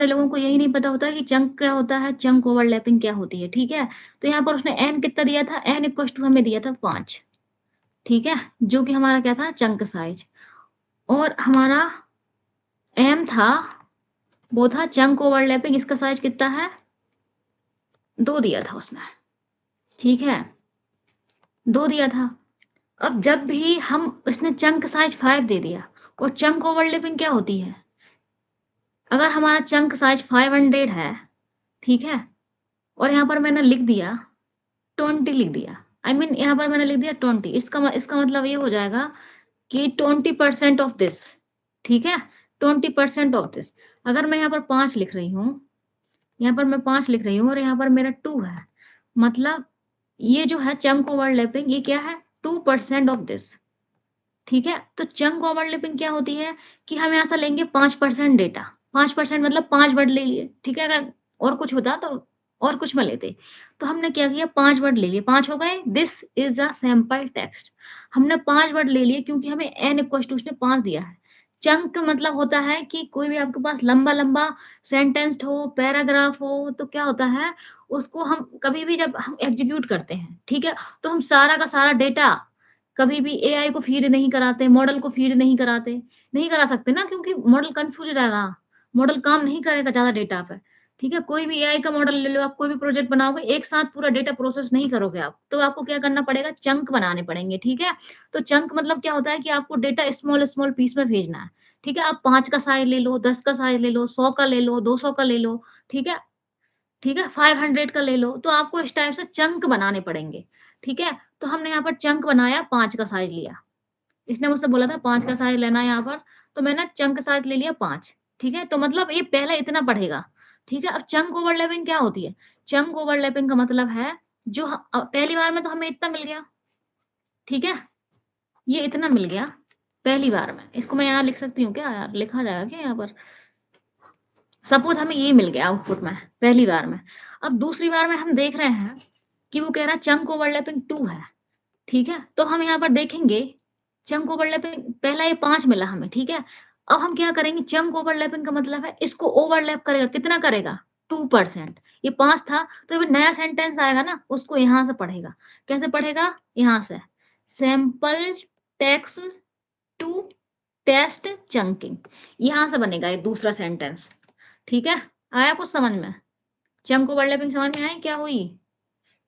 लोगों को यही नहीं पता होता कि चंक क्या होता है, चंक ओवरलैपिंग क्या होती है, ठीक है? तो यहाँ पर उसने n कितना दिया था, n इक्वल्स टू हमें दिया था 5, ठीक है? जो कि हमारा क्या था, चंक साइज़। और हमारा m था, वो था चंक ओवरलैपिंग, इसका साइज़ कितना है, 2 दिया था उसने, ठीक है? 2 दिया था। अब जब भी हम उसने चंक साइज़ 5 दे दिया और चंक ओवरलैपिंग क्या होती है? अगर हमारा चंक साइज़ 500 है, ठीक है? और यहाँ पर मैंने लिख दिया 20 लिख दिया। आई मीन यहाँ पर मैंने लिख दिया 20, इसका मतलब ये हो जाएगा कि 20% ऑफ दिस, ठीक है? 20% ऑफ दिस। अगर मैं यहाँ पर 5 लिख रही हूँ, यहाँ पर मैं 5 लिख रही हूँ और यहाँ पर मेरा 2 है, मतलब ये जो है चंक ओवरलैपिंग, ये क्या है, 2% ऑफ दिस, ठीक है? तो चंक ओवरलैपिंग क्या होती है कि हम यहाँ से लेंगे 5% डेटा, 5% मतलब 5 वर्ड ले लिए, ठीक है? अगर और कुछ होता तो और कुछ में लेते। तो हमने क्या किया, 5 वर्ड ले लिए, 5 हो गए, this is a sample text. हमने 5 वर्ड ले लिए क्योंकि हमें n इक्वल्स टू उसने 5 दिया है। चंक मतलब होता है कि कोई भी आपके पास लंबा-लंबा सेंटेंस हो, पैराग्राफ हो, तो क्या होता है, उसको हम कभी भी जब हम एग्ज़ीक्यूट करते हैं, ठीक है? तो हम सारा का सारा डेटा कभी भी एआई को फीड नहीं कराते, मॉडल को फीड नहीं कराते। नहीं करा सकते ना, क्योंकि मॉडल कन्फ्यूज़ हो जाएगा। मॉडल काम नहीं करेगा ज़्यादा डेटा पे, ठीक है? कोई भी एआई का मॉडल ले लो, आप कोई भी प्रोजेक्ट बनाओगे, एक साथ पूरा डेटा प्रोसेस नहीं करोगे आप। तो आपको क्या करना पड़ेगा, चंक बनाने पड़ेंगे, ठीक है? तो चंक मतलब क्या होता है कि आपको डेटा स्मॉल-स्मॉल पीस में भेजना है, ठीक है? आप 5 का साइज़ ले लो, 10 का साइज़ ले लो, 100 का ले लो, 200 का ले लो, ठीक है? ठीक है? 500 का ले लो, तो आपको इस टाइप से चंक बनाने पड़ेंगे, ठीक है? तो हमने यहाँ पर चंक बनाया, 5 का साइज़ लिया। इसने मुझसे बोला था 5 का साइज़ लेना है यहाँ पर, तो मैंने चंक साइज़ ले लिया 5, ठीक है? तो मतलब ये पहले इतना पढ़ेगा, ठीक है? अब चंक ओवरलैपिंग क्या होती है? चंक ओवरलैपिंग का मतलब है जो पहली बार में तो हमें इतना मिल गया, ठीक है? ये इतना मिल गया पहली बार में। इसको मैं यहाँ लिख सकती हूँ क्या यार? लिखा जाएगा क्या यहाँ पर? सपोज़ हमें ये मिल गया आउटपुट में, पहली बार में। अब दूसरी बार में हम देख रहे हैं कि वो कह रहा है चंक ओवरलैपिंग 2 है, ठीक है? तो हम यहाँ पर देखेंगे चंक ओवरलैपिंग, पहला ये 5 मिला हमें, ठीक है? अब हम क्या करेंगे, चंक ओवरलैपिंग का मतलब है इसको ओवरलैप करेगा, कितना करेगा? 2%। ये 5 था, तो अभी नया सेंटेंस आएगा ना, उसको यहाँ से पढ़ेगा। कैसे पढ़ेगा? यहाँ से। Sample text to test chunking, यहाँ से बनेगा ये दूसरा सेंटेंस, ठीक है? आया कुछ समझ में? चंक ओवरलैपिंग समझ में आई क्या हुई?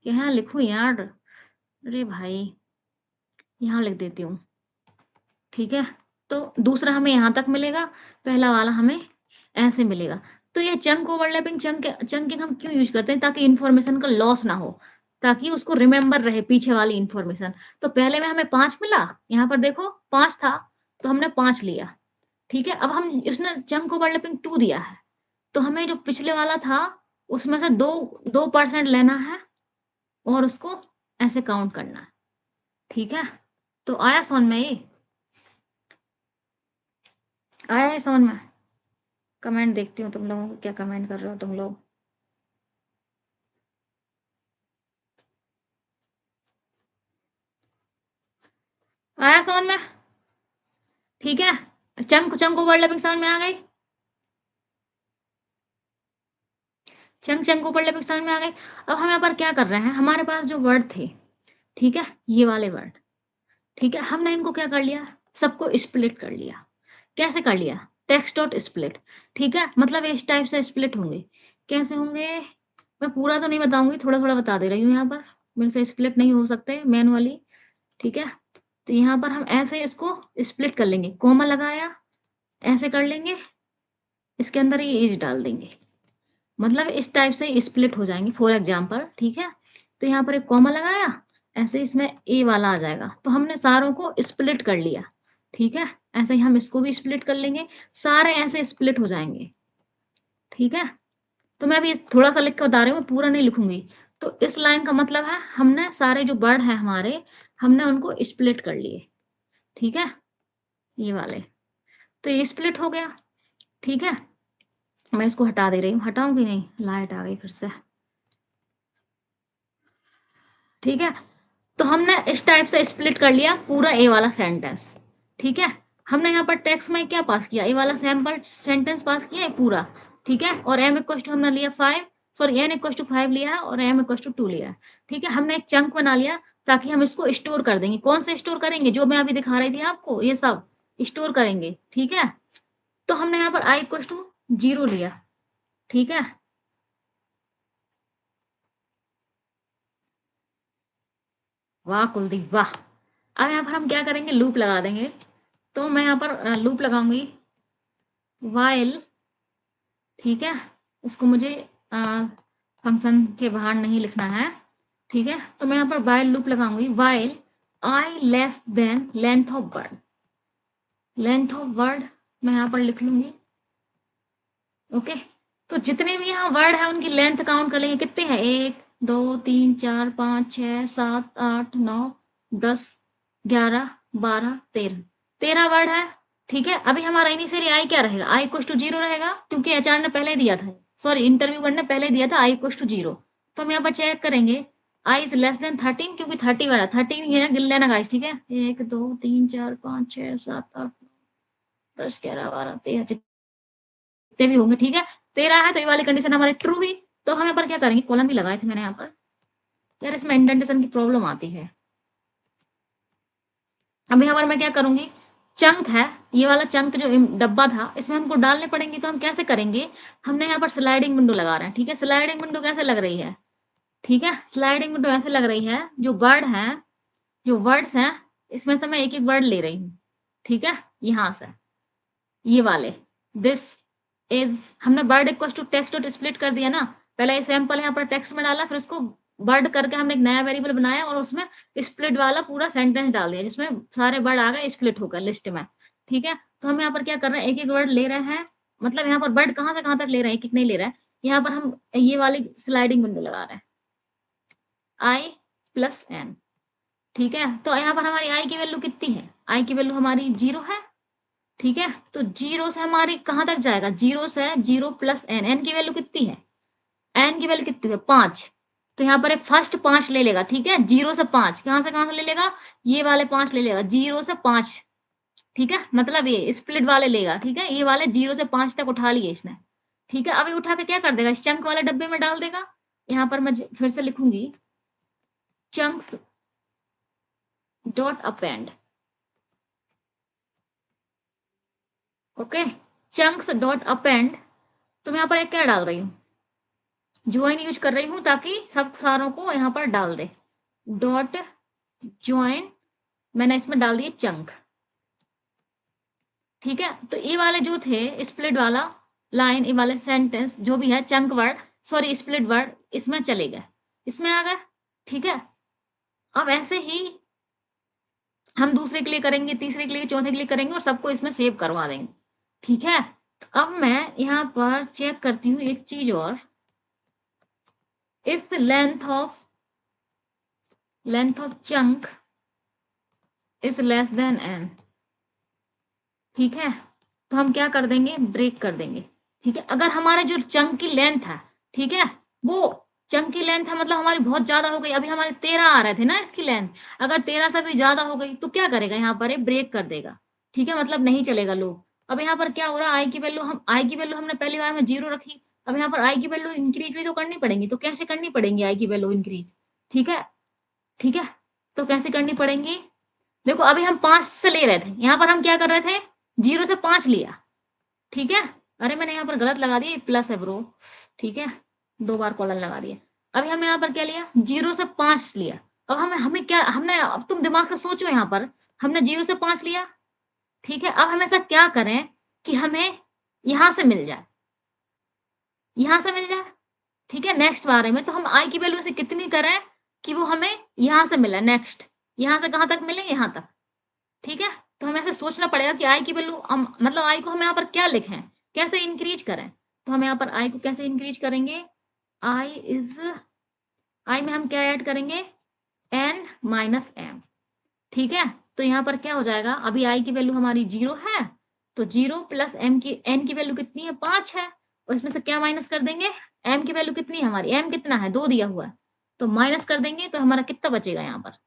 यहाँ लिखूँ यार? अरे भाई! यहाँ लिख देती हूँ, ठीक है? तो दूसरा हमें यहाँ तक मिलेगा, पहला वाला हमें ऐसे मिलेगा। तो ये चंक ओवरलैपिंग चंकिंग हम क्यों यूज़ करते हैं? ताकि इन्फॉर्मेशन का लॉस ना हो, ताकि उसको रिमेंबर रहे पीछे वाली इन्फॉर्मेशन। तो पहले में हमें 5 मिला, यहाँ पर देखो 5 था, तो हमने 5 लिया, ठीक है? अब हम उसने चंक ओवरलैपिंग 2 दिया है, तो हमें जो पिछले वाला था, उसमें से 2% लेना है और उसको ऐसे काउंट करना है, ठीक है? तो आया समझ में ये? आया है समझ में? कमेंट देखती हूँ तुम लोगों को, क्या कमेंट कर रहे हो तुम लोग? आया समझ में? ठीक है? चंक चंक ओवरलैपिंग समझ में आ गई? चंक ओवरलैपिंग समझ में आ गई? अब हम यहाँ पर क्या कर रहे हैं, हमारे पास जो वर्ड थे, ठीक है? ये वाले वर्ड, ठीक है? हमने इनको क्या कर लिया, सबको स्प्लिट कर लिया। कैसे कर लिया? टेक्स्ट डॉट स्प्लिट, ठीक है? मतलब इस टाइप से स्प्लिट होंगे। कैसे होंगे? मैं पूरा तो नहीं बताऊँगी, थोड़ा-थोड़ा बता दे रही हूँ यहाँ पर। मेरे से स्प्लिट नहीं हो सकते मैनुअली, ठीक है? तो यहाँ पर हम ऐसे इसको स्प्लिट कर लेंगे, कॉमा लगाया, ऐसे कर लेंगे, इसके अंदर ये एज डाल देंगे। मतलब इस टाइप से स्प्लिट हो जाएँगे फॉर एग्ज़ाम्पल, ठीक है? तो यहाँ पर एक कॉमा लगाया, ऐसे इसमें ए वाला आ जाएगा। तो हमने सारों को स्प्लिट कर लिया, ठीक है? ऐसे ही हम इसको भी स्प्लिट कर लेंगे, सारे ऐसे स्प्लिट हो जाएँगे, ठीक है? तो मैं अभी थोड़ा-सा लिख के बता रही हूँ, पूरा नहीं लिखूँगी। तो इस लाइन का मतलब है हमने सारे जो वर्ड हैं हमारे, हमने उनको स्प्लिट कर लिए, ठीक है? ये वाले। तो ये स्प्लिट हो गया, ठीक है? मैं इसको हटा दे रही हूँ, हटाऊँ कि नहीं? लाइट आ गई फिर से, ठीक है? तो हमने इस टाइप से स्प्लिट कर लिया पूरा ए वाला सेंटेंस, ठीक है? हमने यहाँ पर टेक्स्ट में क्या पास किया? ए वाला सैंपल सेंटेंस पास किया है पूरा, ठीक है, और m इक्वल टू हमने लिया 5, सॉरी n इक्वल टू 5 लिया है और m इक्वल टू 2 लिया है। ठीक है, हमने एक चंक बना लिया ताकि हम इसको स्टोर कर देंगे। कौन से स्टोर करेंगे? जो मैं अभी दिखा रही थी आपको, ये सब स्टोर करेंगे। ठीक है, तो हमने यहाँ पर i इक्वल टू 0 लिया। ठीक है, वाह कुलदीप वाह। अब यहाँ पर हम क्या करेंगे? लूप लगा देंगे। तो मैं यहाँ पर लूप लगाऊंगी वाइल। ठीक है, इसको मुझे फंक्शन के बाहर नहीं लिखना है। ठीक है, तो मैं यहाँ पर वाइल लूप लगाऊंगी। While I less than length of word, length of word मैं यहाँ पर लिख लूंगी। ओके, तो जितने भी यहाँ वर्ड है उनकी लेंथ काउंट कर लेंगे। कितने हैं? 1 2 3 4 5 6 7 8 9 10 11 12 13, 13 वर्ड है। ठीक है, अभी हमारा इनिशियली आई क्या रहेगा? आई इक्वल टू 0 रहेगा, क्योंकि एचआर ने पहले दिया था, सॉरी इंटरव्यूअर ने पहले दिया था आई इक्वल टू 0। तो हम यहाँ पर चेक करेंगे आई इज लेस देन 13, क्योंकि 30 वाला 13 ये गिन लेना गाइस। ठीक है, 1 2 3 4 5 6 7 8 10 11 12 13 जितने भी होंगे। ठीक है, 13 है तो ये वाली कंडीशन हमारी ट्रू हुई। तो हम यहाँ पर क्या करेंगे? कॉलन भी लगाए थे मैंने यहाँ पर, यार इसमें इंडेंटेशन की प्रॉब्लम आती है। अब यहाँ पर मैं क्या करूंगी? चंक है, ये वाला चंक जो डब्बा था इसमें हमको डालने पड़ेंगे। तो हम कैसे करेंगे? हमने यहाँ पर स्लाइडिंग विंडो लगा रहे हैं। ठीक है, स्लाइडिंग विंडो कैसे लग रही है? ठीक है, स्लाइडिंग विंडो ऐसे लग रही है, जो वर्ड है, जो वर्ड्स हैं, इसमें से मैं एक एक वर्ड ले रही हूँ। ठीक है, यहाँ से ये वाले दिस इज, हमने word equal to text dot split कर दिया ना। पहले ये सैंपल यहाँ पर टेक्स्ट में डाला, फिर उसको वर्ड करके हमने एक नया वेरिएबल बनाया और उसमें स्प्लिट वाला पूरा सेंटेंस डाल दिया, जिसमें सारे वर्ड आ गए स्प्लिट होकर लिस्ट में। ठीक है, तो हम यहाँ पर क्या कर रहे हैं? एक एक वर्ड ले रहे हैं, मतलब यहाँ पर वर्ड कहाँ से कहाँ तक ले रहे हैं, एक एक नहीं ले रहे हैं। यहाँ पर हम ये वाली स्लाइडिंग विंडो लगा रहे हैं, आई प्लस एन। ठीक है, तो यहाँ पर हमारी आई की वैल्यू कितनी है? आई की वैल्यू हमारी 0 है। ठीक है, तो 0 से हमारी कहाँ तक जाएगा? 0 से 0 प्लस एन, एन की वैल्यू कितनी है? एन की वैल्यू कितनी है? 5। तो यहाँ पर एक फर्स्ट 5 ले लेगा। ठीक है, 0 से 5 कहाँ से ले लेगा? ये वाले 5 ले लेगा, 0 से 5। ठीक है, मतलब ये स्प्लिट वाले लेगा। ठीक है, ये वाले 0 से 5 तक उठा लिए इसने। ठीक है, अभी उठा के क्या कर देगा? इस चंक वाले डब्बे में डाल देगा। यहाँ पर मैं फिर से लिखूंगी chunks dot append. Okay, chunks dot append. तो मैं यहाँ पर एक क्या डाल रही हूँ? ज्वाइन यूज कर रही हूँ ताकि सब सारों को यहाँ पर डाल दे। डॉट ज्वाइन, मैंने इसमें डाल दिए चंक। ठीक है, तो ये वाले जो थे स्प्लिट वाला लाइन, ये वाले सेंटेंस जो भी है chunk word, sorry split word, इसमें चले गए, इसमें आ गए। ठीक है, अब ऐसे ही हम दूसरे के लिए करेंगे, तीसरे के लिए, चौथे के लिए करेंगे और सबको इसमें सेव करवा देंगे। ठीक है, तो अब मैं यहाँ पर चेक करती हूँ एक चीज और, if length of chunk is less than N. ठीक है, तो हम क्या कर देंगे? ब्रेक कर देंगे। ठीक है, अगर हमारे जो चंक की लेंथ है, ठीक है, वो चंक की लेंथ है, मतलब हमारी बहुत ज्यादा हो गई, अभी हमारे 13 आ रहे थे ना इसकी लेंथ, अगर 13 से भी ज्यादा हो गई तो क्या करेगा? यहाँ पर ब्रेक कर देगा। ठीक है, मतलब नहीं चलेगा लूप। अब यहाँ पर क्या हो रहा है? आई की वैल्यू हमने पहली बार में 0 रखी। अब यहाँ पर आई की वैल्यू इंक्रीज भी तो करनी पड़ेगी, तो कैसे करनी पड़ेगी आई की वैल्यू इंक्रीज? ठीक है, ठीक है, तो कैसे करनी पड़ेंगी? देखो अभी हम 5 से ले रहे थे, यहाँ पर हम क्या कर रहे थे? 0 से 5 लिया। ठीक है, अरे मैंने यहाँ पर गलत लगा दिया, प्लस है ब्रो। ठीक है, 2 बार कॉलन लगा दिया। अभी हमने यहाँ पर क्या लिया? 0 से 5 लिया। अब हमें क्या, हमने, अब तुम दिमाग से सोचो, यहाँ पर हमने 0 से 5 लिया। ठीक है, अब हम ऐसा क्या करें कि हमें यहाँ से मिल जाए, यहाँ से मिल जाए। ठीक है, नेक्स्ट बारे में तो हम आई की वैल्यू से कितनी करें कि वो हमें यहाँ से मिले, नेक्स्ट यहाँ से कहाँ तक मिले? यहाँ तक। ठीक है, तो हमें ऐसे सोचना पड़ेगा कि आई की वैल्यू मतलब आई को हम यहाँ पर क्या लिखें, कैसे इंक्रीज करें? तो हम यहाँ पर आई को कैसे इंक्रीज करेंगे? आई में हम क्या ऐड करेंगे? N minus M. ठीक है, तो यहाँ पर क्या हो जाएगा? अभी आई की वैल्यू हमारी 0 है, तो 0 प्लस एम की, एन की वैल्यू कितनी है? 5 है, और इसमें से क्या माइनस कर देंगे? एम की वैल्यू कितनी है हमारी? एम कितना है? 2 दिया हुआ है, तो माइनस कर देंगे, तो हमारा कितना बचेगा? यहाँ पर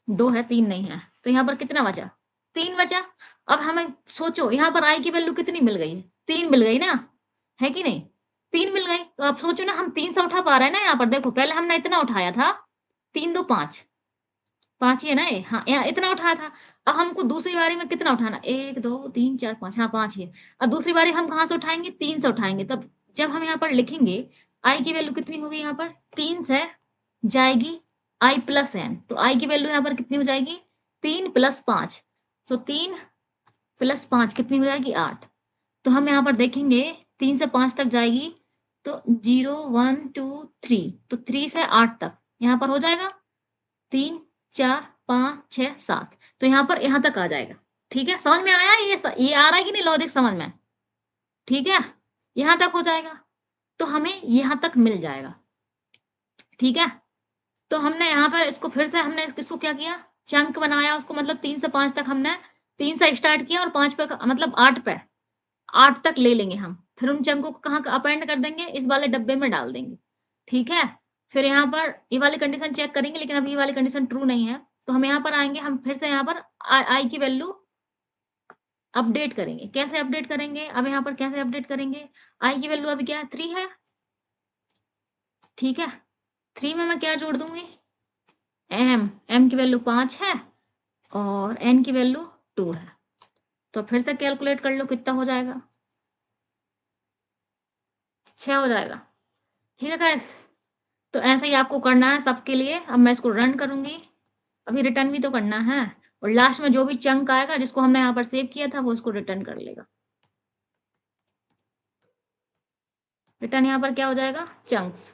2 है, 3 नहीं है, तो यहाँ पर कितना बचा? 3 बचा। अब हमें सोचो यहाँ पर आई की वैल्यू कितनी मिल गई है? 3 मिल गई ना। है कि नहीं? 3 मिल गई, तो आप सोचो ना हम 3 से उठा पा रहे हैं ना यहाँ पर देखो, पहले हमने इतना उठाया था, 3 2 5, 5 ही है ना ये? हाँ, यहाँ इतना उठाया था। अब हमको दूसरी बारी में कितना उठाना? 1 2 3 4 5, हाँ 5 ही है। अब दूसरी बारी हम कहाँ से उठाएँगे? 3 से उठाएँगे, तब जब हम यहाँ पर लिखेंगे, i की वैल्यू कितनी होगी यहाँ पर? 3 से जाएगी i प्लस n, तो i की वैल्यू यहाँ पर कितनी हो जाएगी? 3 प्लस 5, सो 3 प्लस 5 कितनी हो जाएगी? 8। तो हम यहाँ पर देखेंगे 3 से 5 तक जाएगी, तो 0 1 2 3, तो 3 से 8 तक यहाँ पर हो जाएगा, 3 4 5 6 7, तो यहाँ पर यहाँ तक आ जाएगा। ठीक है? समझ में आया ये आ रहा है कि नहीं लॉजिक समझ में? ठीक है? यहाँ तक हो जाएगा, तो हमें यहाँ तक मिल जाएगा। ठीक है? तो हमने यहाँ पर इसको फिर से हमने इसको क्या किया? चंक बनाया उसको, मतलब 3 से 5 तक हमने 3 से स्टार्ट किया और 5 पे मतलब 8 पे, 8 तक ले लेंगे हम। फिर उन चंकों को कहाँ अपेंड कर देंगे? इस वाले डब्बे में डाल देंगे। ठीक है? फिर यहाँ पर ये वाली कंडीशन चेक करेंगे, लेकिन अभी ये वाली कंडीशन ट्रू नहीं है। तो हम यहाँ पर आएँगे, हम फिर से यहाँ पर आई की वैल्यू अपडेट करेंगे। कैसे अपडेट करेंगे? अब यहाँ पर कैसे अपडेट करेंगे? आई की वैल्यू अभी क्या है? 3 है। ठीक है? 3 में मैं क्या जोड़ दूँगी? एम की वैल्यू 5 है और एन की वैल्यू 2 है। तो फिर से कैलकुलेट कर लो कितना हो जाएगा? 6 हो जाएगा। ठीक है गाइस? तो ऐसे ही आपको करना है सबके लिए। अब मैं इसको रन करूँगी। अभी रिटर्न भी तो करना है, और लास्ट में जो भी चंक आएगा जिसको हमने यहाँ पर सेव किया था वो उसको रिटर्न कर लेगा। रिटर्न यहाँ पर क्या हो जाएगा? चंक्स।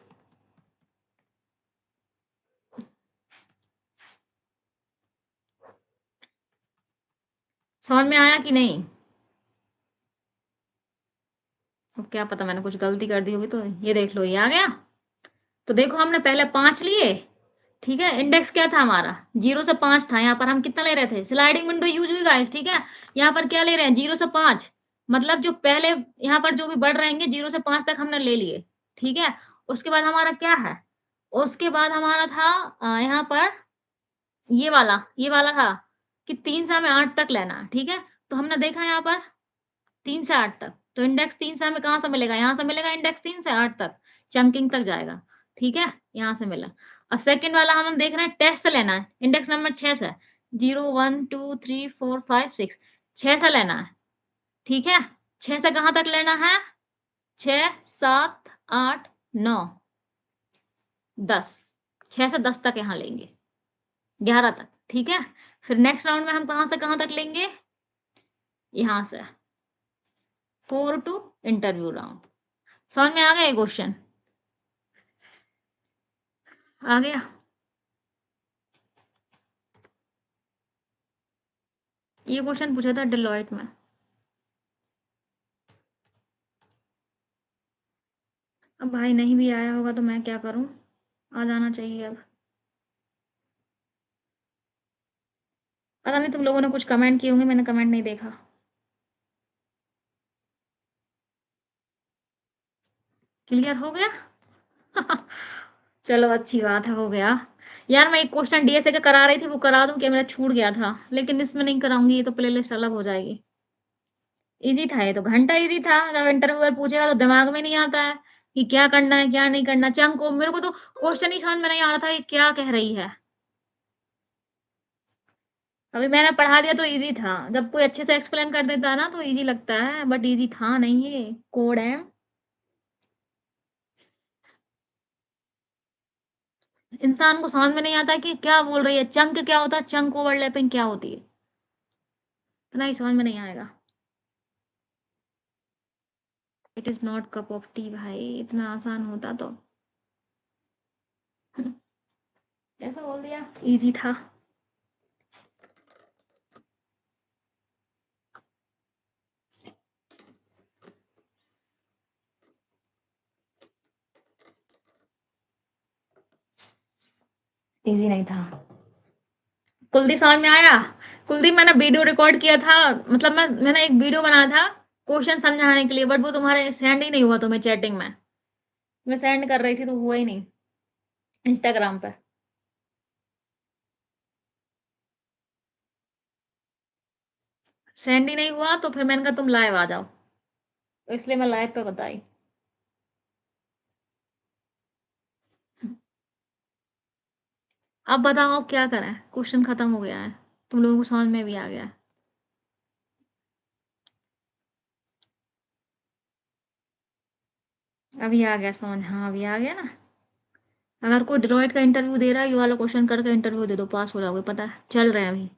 समझ में आया कि नहीं? अब क्या पता मैंने कुछ गलती कर दी होगी, तो ये देख लो ये आ गया। तो देखो हमने पहले 5 लिए, ठीक है? इंडेक्स क्या था हमारा? 0 से 5 था। यहाँ पर हम कितना ले रहे थे? स्लाइडिंग विंडो यूज़ हुई गाइस, ठीक है? यहाँ पर क्या ले रहे हैं? 0 से 5, मतलब जो पहले यहाँ पर जो भी बढ़ रहेंगे 0 से 5 तक हमने ले लिए, ठीक है? उसके बाद हमारा क्या है? उसके बाद हमारा था यहाँ पर ये वाला था कि 3 से हमें 8 तक लेना है, ठीक है? तो हमने देखा यहाँ पर 3 से 8 तक, तो इंडेक्स 3 से हमें कहाँ से मिलेगा? यहाँ से मिलेगा इंडेक्स 3 से 8 तक, चंकिंग तक जाएगा, ठीक है? यहाँ से मिला। और सेकंड वाला हम देख रहे हैं टेस्ट से लेना है, इंडेक्स नंबर 6 से, 0 1 2 3 4 5 6, 6 से लेना है, ठीक है? 6 से कहाँ तक लेना है? 6 7 8 9 10, 6 से 10 तक यहाँ लेंगे, 11 तक, ठीक है? फिर नेक्स्ट राउंड में हम कहाँ से कहाँ तक लेंगे? यहाँ से 4 टू इंटरव्यू राउंड। समझ में आ गया ये क्वेश्चन? आ गया? ये क्वेश्चन पूछा था डेलॉइट में। अब भाई नहीं भी आया होगा तो मैं क्या करूं? आ जाना चाहिए अब। पता नहीं तुम लोगों ने कुछ कमेंट किए होंगे, मैंने कमेंट नहीं देखा। क्लियर हो गया? चलो अच्छी बात है, हो गया। यार मैं एक क्वेश्चन डीएसए का करा रही थी, वो करा दूं क्या? मेरा छूट गया था, लेकिन इसमें नहीं कराऊंगी, ये तो प्लेलिस्ट अलग हो जाएगी। इजी था ये तो, घंटा इजी था। जब इंटरव्यूअर पूछेगा तो दिमाग में नहीं आता है कि क्या करना है क्या नहीं करना। चंक को मेरे को तो क्वेश्चन ही समझ में नहीं आ रहा था कि क्या कह रही है। अभी मैंने पढ़ा दिया तो इजी था, जब कोई अच्छे से एक्सप्लेन कर देता है ना तो इजी लगता है, बट इजी था नहीं, ये कोड है। इंसान को समझ में नहीं आता कि क्या बोल रही है, चंक क्या होता है, चंक ओवरलैपिंग क्या होती है, इतना ही समझ में नहीं आएगा। It is not cup of T भाई, इतना आसान होता तो ऐसा बोल दिया, इजी था। इजी नहीं था। कुलदीप समझ में आया? कुलदीप मैंने वीडियो रिकॉर्ड किया था, मतलब मैंने एक वीडियो बनाया था क्वेश्चन समझाने के लिए, बट वो तुम्हारे सेंड ही नहीं हुआ तुम्हें चैटिंग में। मैं सेंड कर रही थी तो हुआ ही नहीं इंस्टाग्राम पे। सेंड ही नहीं हुआ, तो फिर मैंने कहा तुम लाइव आ जाओ, तो इसलिए मैं लाइव पे बताई। अब बताओ अब क्या करें? क्वेश्चन खत्म हो गया है। तुम लोगों को समझ में भी आ गया है। अभी आ गया समझ, हाँ अभी आ गया ना। अगर कोई डिलॉयट का इंटरव्यू दे रहा है, ये वाला क्वेश्चन करके इंटरव्यू दे दो, पास हो जाओगे, पता है, चल रहे हैं अभी।